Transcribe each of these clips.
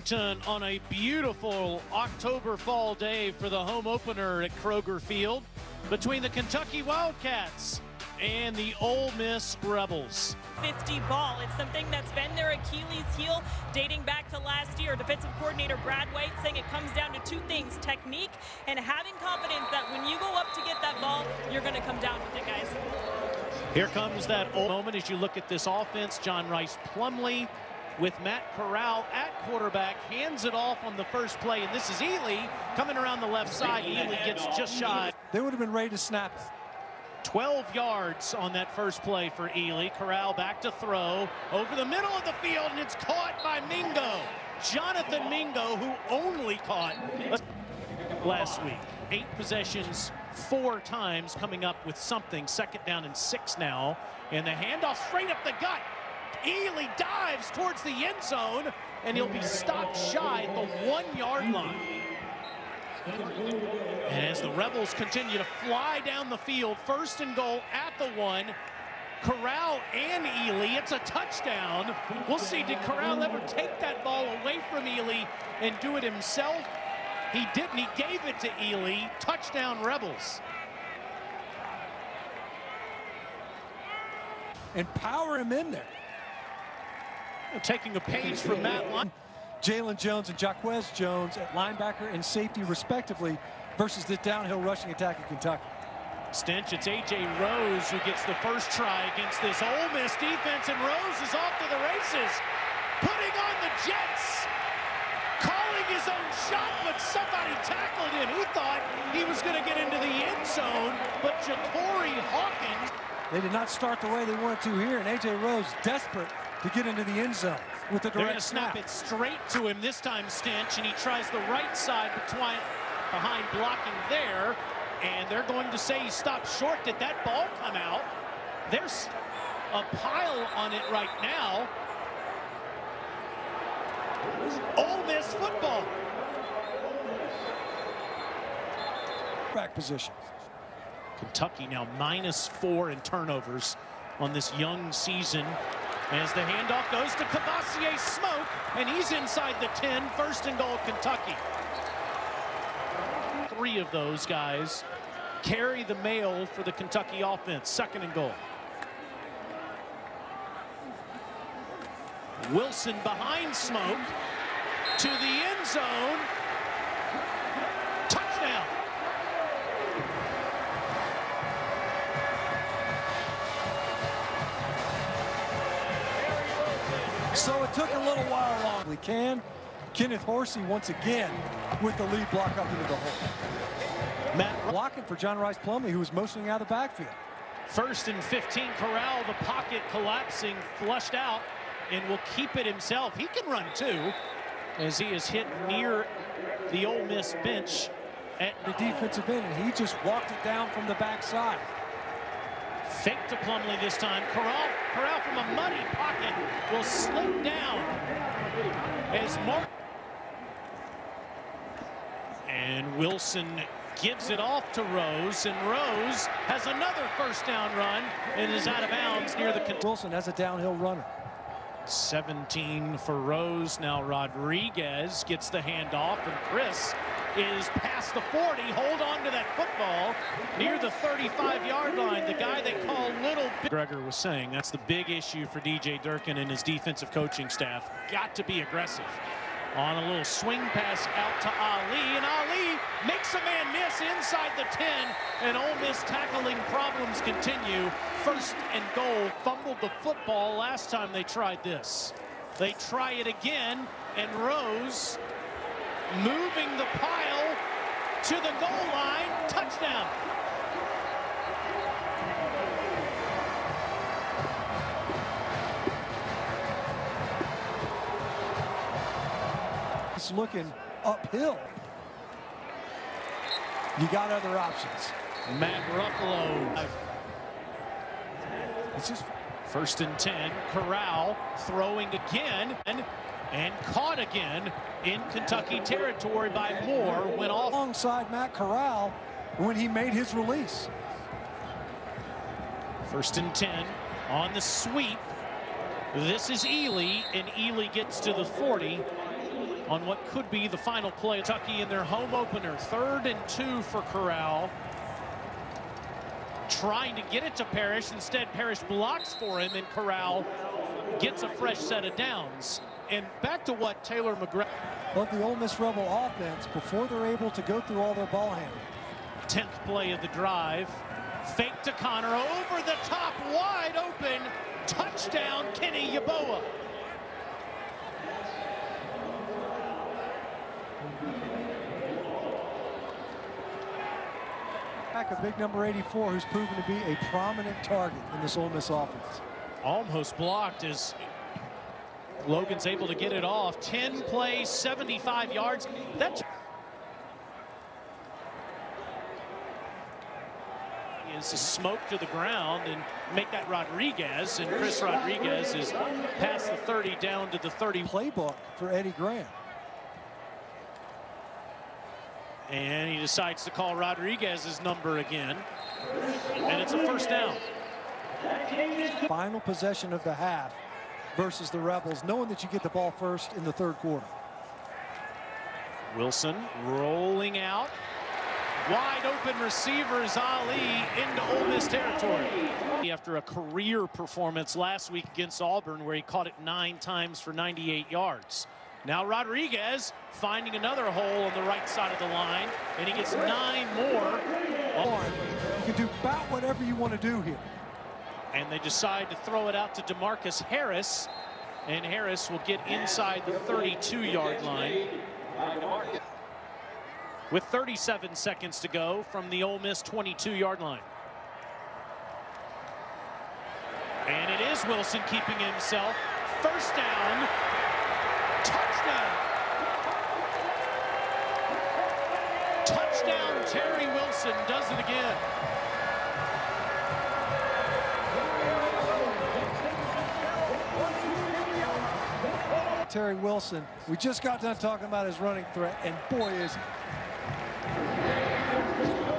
On a beautiful October fall day for the home opener at Kroger Field between the Kentucky Wildcats and the Ole Miss Rebels. 50 ball. It's something that's been their Achilles heel dating back to last year. Defensive coordinator Brad White saying it comes down to two things: technique and having confidence that when you go up to get that ball, you're going to come down with it, guys. Here comes that moment as you look at this offense. John Rice Plumlee with Matt Corral at quarterback, hands it off on the first play, and this is Ely coming around the left side. Ely gets just shy. They would have been ready to snap. 12 yards on that first play for Ely. Corral back to throw over the middle of the field, and it's caught by Mingo. Jonathan Mingo, who only caught last week. 8 possessions, 4 times, coming up with something. 2nd down and 6 now, and the handoff straight up the gut. Ely dives towards the end zone, and he'll be stopped shy at the 1-yard line. And as the Rebels continue to fly down the field, 1st and goal at the 1. Corral and Ely, it's a touchdown. We'll see, did Corral ever take that ball away from Ely and do it himself? He didn't, he gave it to Ely. Touchdown Rebels. And power him in there. Taking a page from Matt Lyon. Jalen Jones and Jaquez Jones at linebacker and safety respectively versus the downhill rushing attack of Kentucky. Stench, it's A.J. Rose who gets the first try against this Ole Miss defense, and Rose is off to the races, putting on the Jets, calling his own shot, but somebody tackled him. He thought he was going to get into the end zone, but Ja'Cory Hawkins. They did not start the way they wanted to here, and A.J. Rose desperate to get into the end zone with the direct They're going to snap it straight to him this time, Stench, and he tries the right side behind blocking there, and they're going to say he stopped short. Did that ball come out? There's a pile on it right now. Ole Miss football. Back position. Kentucky now -4 in turnovers on this young season. As the handoff goes to Cavassier Smoke, and he's inside the 10, 1st and goal, Kentucky. 3 of those guys carry the mail for the Kentucky offense. 2nd and goal. Wilson behind Smoke to the end zone. Touchdown. So it took a little while longer. Kenneth Horsey once again with the lead block up into the hole. Matt blocking for John Rice Plumlee, who was motioning out of the backfield. 1st and 15, Corral, the pocket collapsing, flushed out, and will keep it himself. He can run too, as he is hit near the Ole Miss bench at the defensive end, and he just walked it down from the backside. Fake to Plumlee this time. Corral from a muddy pocket will slip down as Mark. And Wilson gives it off to Rose, and Rose has another 1st down run and is out of bounds near the. Wilson has a downhill runner. 17 for Rose. Now Rodriguez gets the handoff, and Chris is past the 40. Hold on to that football near the 35-yard line. The guy they call Little Gregor was saying that's the big issue for DJ Durkin and his defensive coaching staff. Got to be aggressive. On a little swing pass out to Ali, and Ali makes a man miss inside the 10, and Ole Miss tackling problems continue. 1st and goal. Fumbled the football last time they tried this. They try it again, and Rose moving the pile to the goal line. Touchdown. It's looking uphill. You got other options. Matt Ruffalo. It's just 1st and 10. Corral throwing again and caught again in Kentucky territory by Moore. Went off alongside Matt Corral when he made his release. 1st and 10 on the sweep. This is Ely, and Ely gets to the 40 on what could be the final play. Kentucky in their home opener. 3rd and 2 for Corral. Trying to get it to Parrish. Instead, Parrish blocks for him, and Corral gets a fresh set of downs. And back to what Taylor McGrath. But the Ole Miss Rebel offense, before they're able to go through all their ball handling. 10th play of the drive. Fake to Connor, over the top, wide open. Touchdown, Kenny Yeboah. Back a big number 84 who's proven to be a prominent target in this Ole Miss offense. Almost blocked as Logan's able to get it off. 10 plays, 75 yards. That's is a smoke to the ground and make that Rodriguez, and Chris Rodriguez is past the 30 down to the 30. Playbook for Eddie Graham. And he decides to call Rodriguez's number again, and it's a first down. Final possession of the half versus the Rebels, knowing that you get the ball first in the 3rd quarter. Wilson rolling out. Wide open receiver is Ali into Ole Miss territory. After a career performance last week against Auburn where he caught it 9 times for 98 yards. Now Rodriguez finding another hole on the right side of the line, and he gets 9 more. You can do about whatever you want to do here. And they decide to throw it out to DeMarcus Harris, and Harris will get inside the 32-yard line. With 37 seconds to go from the Ole Miss 22-yard line. And it is Wilson keeping himself. First down. Touchdown. Touchdown, Terry Wilson does it again. Terry Wilson, we just got done talking about his running threat, and boy is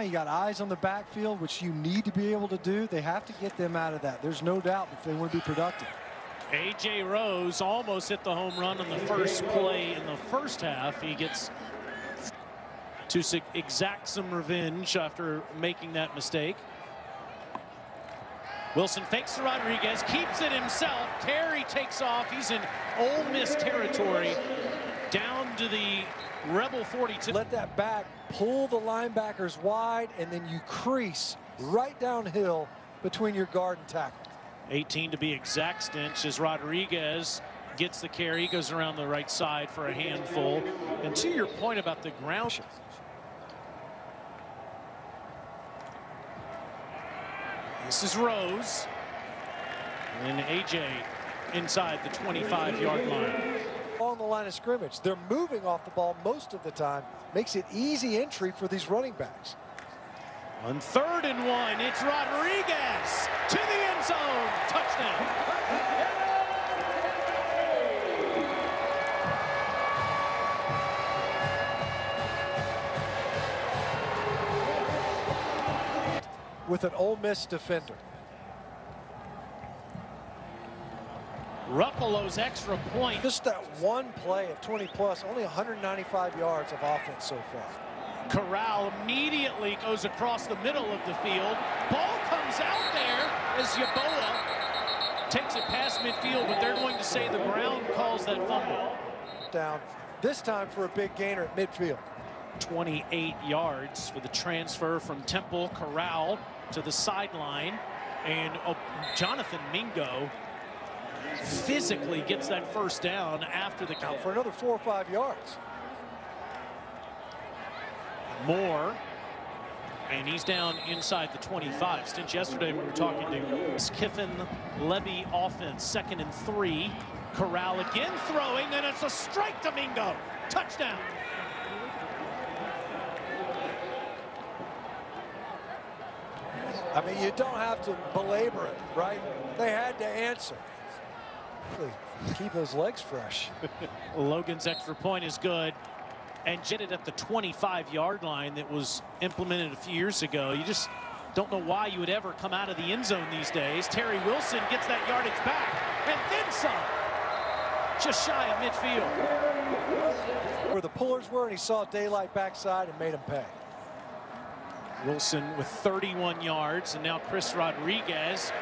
you got eyes on the backfield, which you need to be able to do. They have to get them out of that. There's no doubt if they want to be productive. A.J. Rose almost hit the home run on the first play in the first half. He gets to exact some revenge after making that mistake. Wilson fakes to Rodriguez, keeps it himself. Terry takes off. He's in Ole Miss territory, down to the Rebel 42. Let that back pull the linebackers wide, and then you crease right downhill between your guard and tackle. 18 to be exact, Stinch, as Rodriguez gets the carry, goes around the right side for a handful. And to your point about the ground, this is Rose, and A.J. inside the 25-yard line. On the line of scrimmage, they're moving off the ball most of the time. Makes it easy entry for these running backs. On 3rd and 1, it's Rodriguez to the end zone. Touchdown. With an Ole Miss defender. Ruffalo's extra point. Just that one play of 20+, only 195 yards of offense so far. Corral immediately goes across the middle of the field. Ball comes out there as Yeboah takes it past midfield, but they're going to say the ground calls that fumble. Down, this time for a big gainer at midfield. 28 yards for the transfer from Temple. Corral to the sideline, and Jonathan Mingo physically gets that first down after the count for another 4 or 5 yards. Moore, and he's down inside the 25. Since yesterday we were talking to Kiffin Levy offense, 2nd and 3. Corral again throwing, and it's a strike to Mingo. Touchdown. I mean, you don't have to belabor it, right? They had to answer. Keep those legs fresh. Logan's extra point is good, and jetted at the 25-yard line that was implemented a few years ago. You just don't know why you would ever come out of the end zone these days. Terry Wilson gets that yardage back, and then some. just shy of midfield. Where the pullers were, and he saw daylight backside and made him pay. Wilson with 31 yards, and now Chris Rodriguez.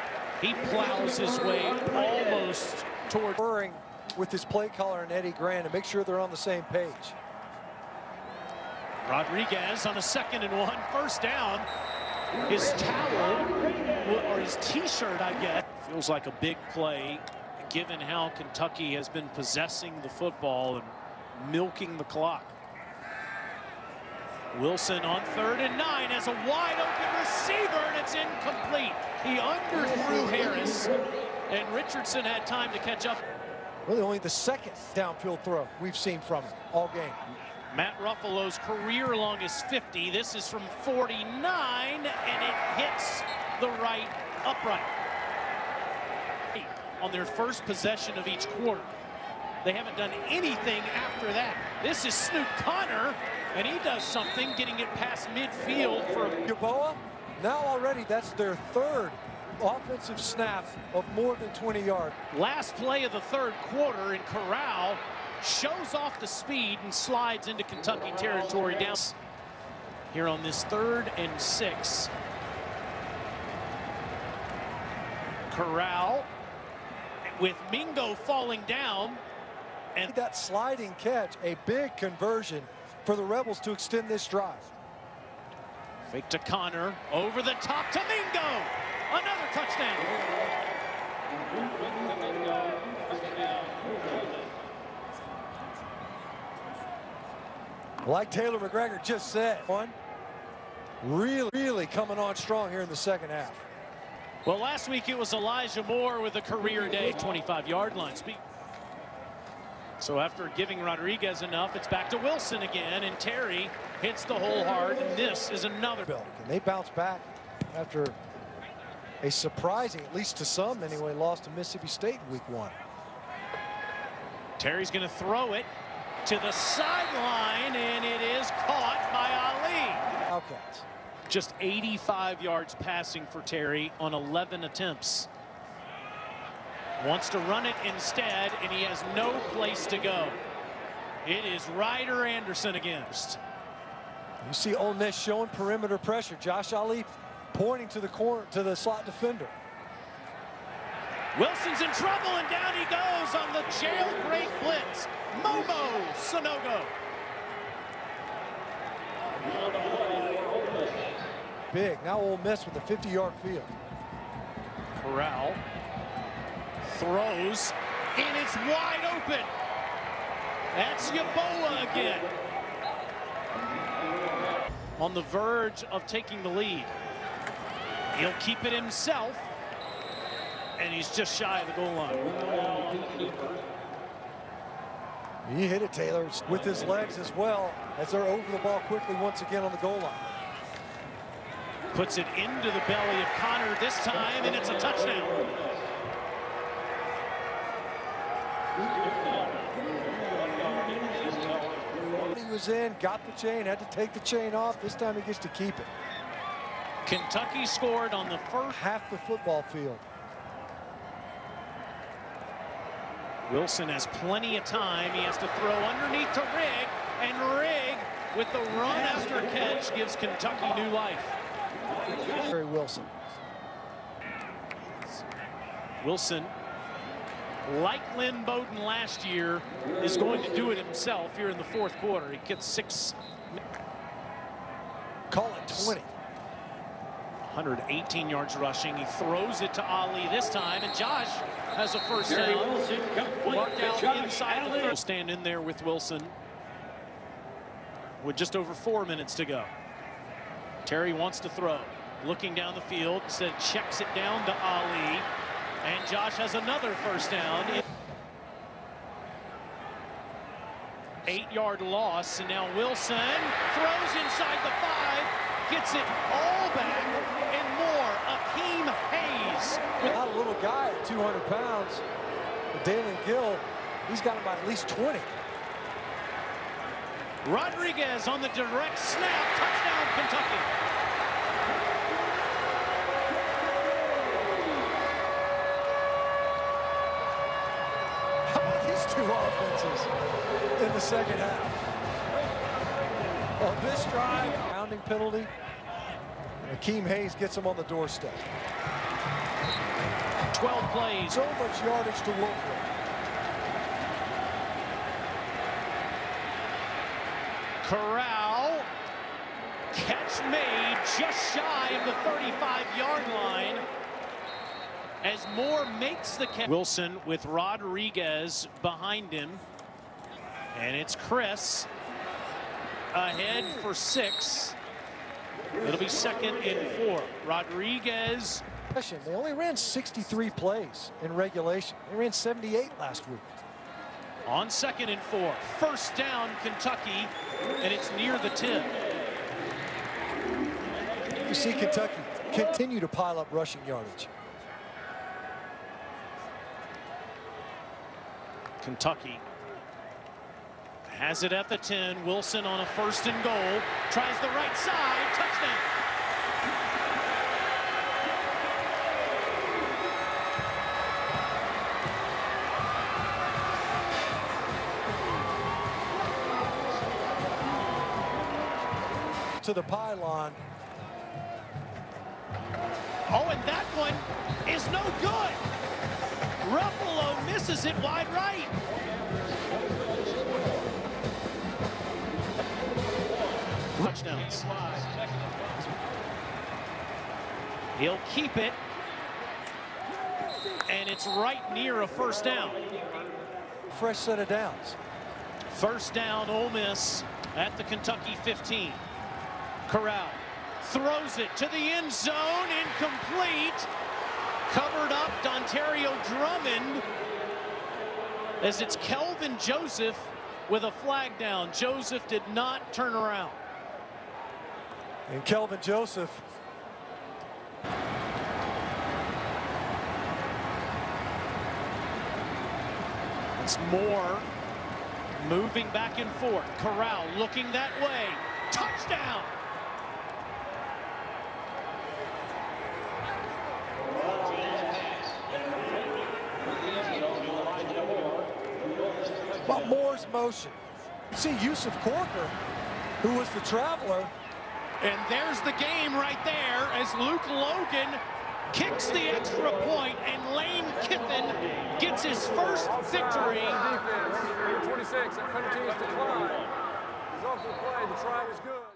He plows his way almost toward. Worrying with his play caller and Eddie Grant to make sure they're on the same page. Rodriguez on a 2nd and 1, first down. His towel, or his t-shirt, I guess. Feels like a big play, given how Kentucky has been possessing the football and milking the clock. Wilson on 3rd and 9 has a wide open receiver, and it's incomplete. He underthrew Harris, and Richardson had time to catch up. Really only the 2nd downfield throw we've seen from him all game. Matt Ruffalo's career long is 50. This is from 49, and it hits the right upright. On their first possession of each quarter. They haven't done anything after that. This is Snoop Connor, and he does something, getting it past midfield for Gaboa. Now already that's their 3rd offensive snap of more than 20 yards. Last play of the 3rd quarter, and Corral shows off the speed and slides into Kentucky territory down here on this 3rd and 6. Corral with Mingo falling down, and that sliding catch, a big conversion for the Rebels to extend this drive. Fake to Connor, over the top to Mingo, another touchdown. Like Taylor McGregor just said, really coming on strong here in the 2nd half. Well, last week it was Elijah Moore with a career day, 25-yard line. So after giving Rodriguez enough, it's back to Wilson again, and Terry hits the hole hard, and this is another. Can they bounce back after a surprising, at least to some anyway, loss to Mississippi State in week 1? Terry's going to throw it to the sideline, and it is caught by Ali. Okay. Just 85 yards passing for Terry on 11 attempts. Wants to run it instead, and he has no place to go. It is Ryder Anderson again. You see Ole Miss showing perimeter pressure. Josh Ali pointing to the corner, to the slot defender. Wilson's in trouble, and down he goes on the jailbreak blitz. Momo Sonogo. Big. Now Ole Miss with a 50-yard field. Corral throws, and it's wide open. That's Yeboah again. On the verge of taking the lead. He'll keep it himself, and he's just shy of the goal line. He hit it, Taylor, with his legs as well, as they're over the ball quickly once again on the goal line. Puts it into the belly of Connor this time, and it's a touchdown. He was in, got the chain, had to take the chain off. This time he gets to keep it. Kentucky scored on the first half the football field. Wilson has plenty of time. He has to throw underneath to Rigg, and Rigg, with the run after catch, gives Kentucky new life. Wilson. Wilson, like Lynn Bowden last year, is going to do it himself here in the 4th quarter. He gets 6. Call it 20. 118 yards rushing. He throws it to Ali this time, and Josh has a first down. Marked out inside the field. Stand in there with Wilson with just over 4 minutes to go. Terry wants to throw. Looking down the field, said checks it down to Ali, and Josh has another first down. 8-yard loss, and now Wilson throws inside the 5, gets it all back, and more. Akeem Hayes. Not a little guy at 200 pounds. Dalen Gill, he's got him by at least 20. Rodriguez on the direct snap. Touchdown, Kentucky. How about his two offenses in the second half. On this drive, grounding penalty, Akeem Hayes gets him on the doorstep. 12 plays. So much yardage to work with. Corral. Catch made just shy of the 35-yard line as Moore makes the catch. Wilson with Rodriguez behind him. And it's Chris ahead for 6. It'll be 2nd and 4. Rodriguez. They only ran 63 plays in regulation. They ran 78 last week. On 2nd and 4. First down, Kentucky, and it's near the 10. You see Kentucky continue to pile up rushing yardage. Kentucky has it at the 10. Wilson on a 1st and goal. Tries the right side. Touchdown. To the pylon. Oh, and that one is no good. Ruffalo misses it wide right. Touchdowns. He'll keep it. And it's right near a 1st down. Fresh set of downs. 1st down, Ole Miss at the Kentucky 15. Corral throws it to the end zone, incomplete. Covered up, Dontario Drummond, as it's Kelvin Joseph with a flag down. Joseph did not turn around. And Kelvin Joseph. It's Moore moving back and forth. Corral looking that way. Touchdown! But Moore's motion. See Yusuf Corker, who was the traveler. And there's the game right there as Luke Logan kicks the extra point and Lane Kiffin gets his first victory. Defense, 26, that continues to climb. He's off the play, the try was good.